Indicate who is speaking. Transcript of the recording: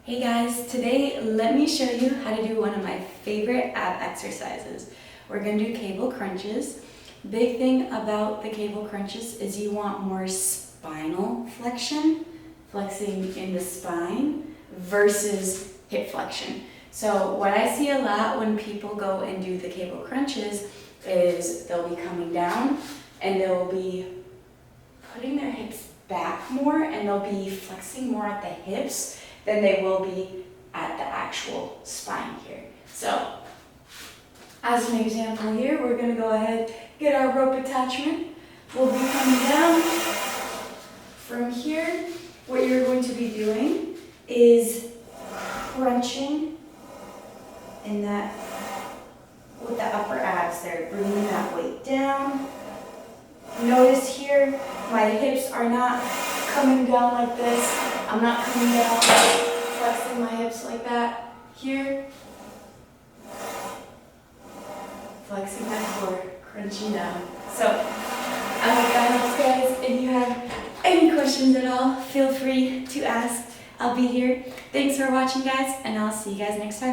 Speaker 1: Hey guys, today let me show you how to do one of my favorite ab exercises. We're going to do cable crunches. Big thing about the cable crunches is you want more spinal flexion, flexing in the spine, versus hip flexion. So what I see a lot when people go and do the cable crunches is they'll be coming down and they'll be putting their hips back more and they'll be flexing more at the hips than they will be at the actual spine here. So, as an example here, we're going to go ahead, get our rope attachment. We'll be coming down from here. What you're going to be doing is crunching in that, with the upper abs there, bringing that weight down. Notice here, my hips are not coming down like this. I'm not coming down, flexing my hips like that. Here, flexing my core, crunching down. So, I hope that helps, guys. If you have any questions at all, feel free to ask. I'll be here. Thanks for watching, guys, and I'll see you guys next time.